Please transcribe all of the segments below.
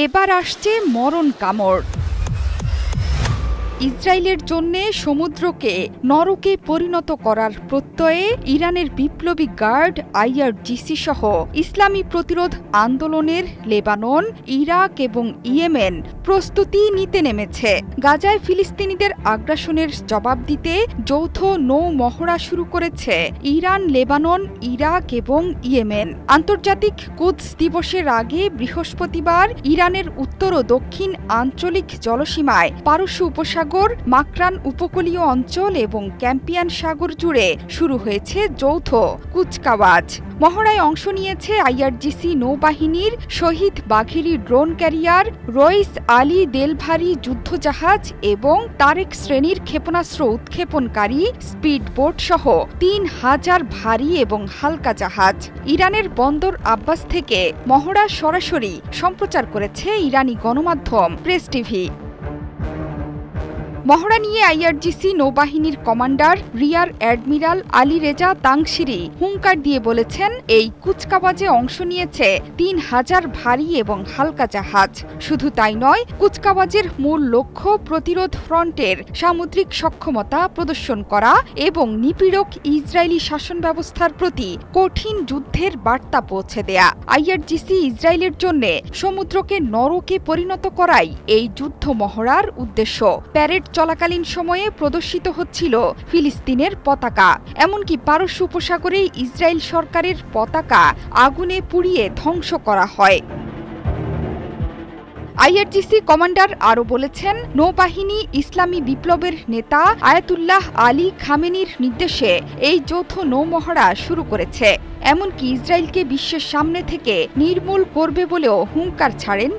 এবার আসছে মরণ কামড়। ইসরায়েলের জন্য সমুদ্রকে নরকে পরিণত করার প্রত্যয়ে ইরানের বিপ্লবী গার্ড আইআরজিসি সহ ইসলামী প্রতিরোধ আন্দোলনের লেবানন, ইরাক এবং ইয়েমেন প্রস্তুতি নিতে নেমেছে। গাজায় ফিলিস্তিনিদের আগ্রাসনের জবাব দিতে যৌথ নৌ মহড়া শুরু করেছে ইরান, লেবানন, ইরাক এবং ইয়েমেন। আন্তর্জাতিক কুদস দিবসের আগে বৃহস্পতিবার ইরানের উত্তর ও দক্ষিণ আঞ্চলিক জলসীমায় পারস্য উপসাগর, মাকরান উপকূলীয় অঞ্চল এবং ক্যাম্পিয়ান সাগর জুড়ে শুরু হয়েছে যৌথ কুচকাওয়াজ। মহড়ায় অংশ নিয়েছে আইআরজিসি নৌবাহিনীর শহীদ বাঘেরি ড্রোন ক্যারিয়ার, রইস আলী দেলভারি যুদ্ধজাহাজ এবং তারেক শ্রেণীর ক্ষেপণাস্ত্র উৎক্ষেপণকারী স্পিডবোট সহ ৩,০০০ ভারী এবং হালকা জাহাজ। ইরানের বন্দর আব্বাস থেকে মহড়া সরাসরি সম্প্রচার করেছে ইরানি গণমাধ্যম প্রেস টিভি। মহড়া নিয়ে আইআরজিসি নৌবাহিনীর commander rear admiral Ali Reza তাংশিরি হুঙ্কার দিয়ে বলেছেন, এই কুচকাওয়াজে অংশ নিয়েছে ৩,০০০ ভারী এবং হালকা জাহাজ। শুধু তাই নয়, কুচকাওয়াজের মূল লক্ষ্য প্রতিরোধ ফ্রন্টের সামুদ্রিক সক্ষমতা প্রদর্শন করা এবং নিপীড়ক ইসরায়েলি শাসন ব্যবস্থার প্রতি কঠিন যুদ্ধের বার্তা পৌঁছে দেয়া। আইআরজিসি ইসরায়েলের জন্য সমুদ্রকে নরকে পরিণত করাই এই যুদ্ধ মহড়ার উদ্দেশ্য। প্যারেড চলাকালীন সময়ে প্রদর্শিত হচ্ছিল ফিলিস্তিনের পতাকা, এমনকি পারস্য উপসাগরে ইসরায়েল সরকারের পতাকা আগুনে পুড়িয়ে ধ্বংস করা হয়। আইআরজিসি কমান্ডার আরও বলেছেন, নৌবাহিনী ইসলামী বিপ্লবের নেতা আয়াতুল্লাহ আলী খামেনির নির্দেশে এই যৌথ নৌমহড়া শুরু করেছে। এমনকি ইসরায়েলকে বিশ্বের সামনে থেকে নির্মূল করবে বলেও হুঙ্কার ছাড়েন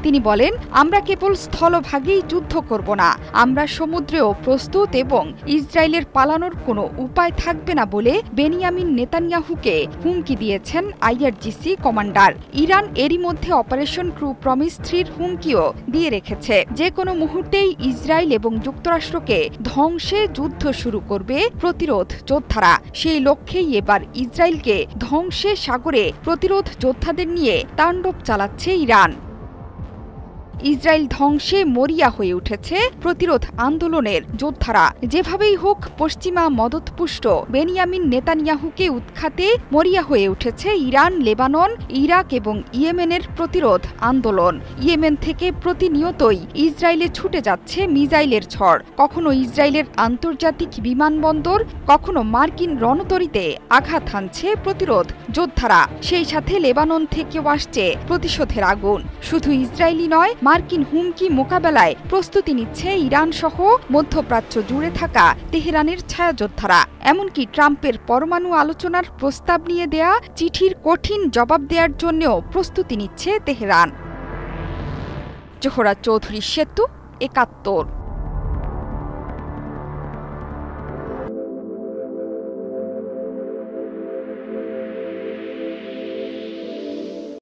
তিনি বলেন, আমরা কেবল স্থলভাগেই যুদ্ধ করব না, আমরা সমুদ্রেও প্রস্তুত এবং ইসরায়েলের পালানোর কোনো উপায় থাকবে না বলে বেনিয়ামিন নেতানিয়াহুকে হুমকি দিয়েছেন আইআরজিসি কমান্ডার। ইরান এরই মধ্যে অপারেশন ট্রু প্রমিস 3-র হুমকিও দিয়ে রেখেছে। যে কোনো মুহূর্তেই ইসরায়েল এবং যুক্তরাষ্ট্রকে ধ্বংসে যুদ্ধ শুরু করবে প্রতিরোধ যোদ্ধারা। সেই লক্ষ্যেই এবার ইসরায়েলকে ধ্বংসে সাগরে প্রতিরোধ যোদ্ধাদের নিয়ে তাণ্ডব চালাচ্ছে ইরান। ইসরায়েল ধ্বংসে মরিয়া হয়ে উঠেছে প্রতিরোধ আন্দোলনের যোদ্ধারা। যেভাবেই হোক পশ্চিমা মদতপুষ্ট বেনিয়ামিন নেতানিয়াহুকে উৎখাতে মরিয়া হয়ে উঠেছে ইরান, লেবানন, ইরাক এবং ইয়েমেনের প্রতিরোধ আন্দোলন। ইয়েমেন থেকে প্রতিনিয়তই ইসরায়েলে ছুটে যাচ্ছে মিসাইলের ঝড়। কখনো ইসরায়েলের আন্তর্জাতিক বিমানবন্দর, কখনো মার্কিন রণতরীতে আঘাত হানছে প্রতিরোধ যোদ্ধারা। সেই সাথে লেবানন থেকেও আসছে প্রতিশোধের আগুন। শুধু ইসরায়েলি নয়, মার্কিন হুমকি মোকাবেলায় প্রস্তুতি নিচ্ছে ইরান সহ মধ্যপ্রাচ্য জুড়ে থাকা তেহরানের ছায়াযোদ্ধারা। এমনকি ট্রাম্পের পরমাণু আলোচনার প্রস্তাব নিয়ে দেয়া চিঠির কঠিন জবাব দেওয়ার জন্যও প্রস্তুতি নিচ্ছে তেহরান। জোহরা চৌধুরী সেতু, ৭১।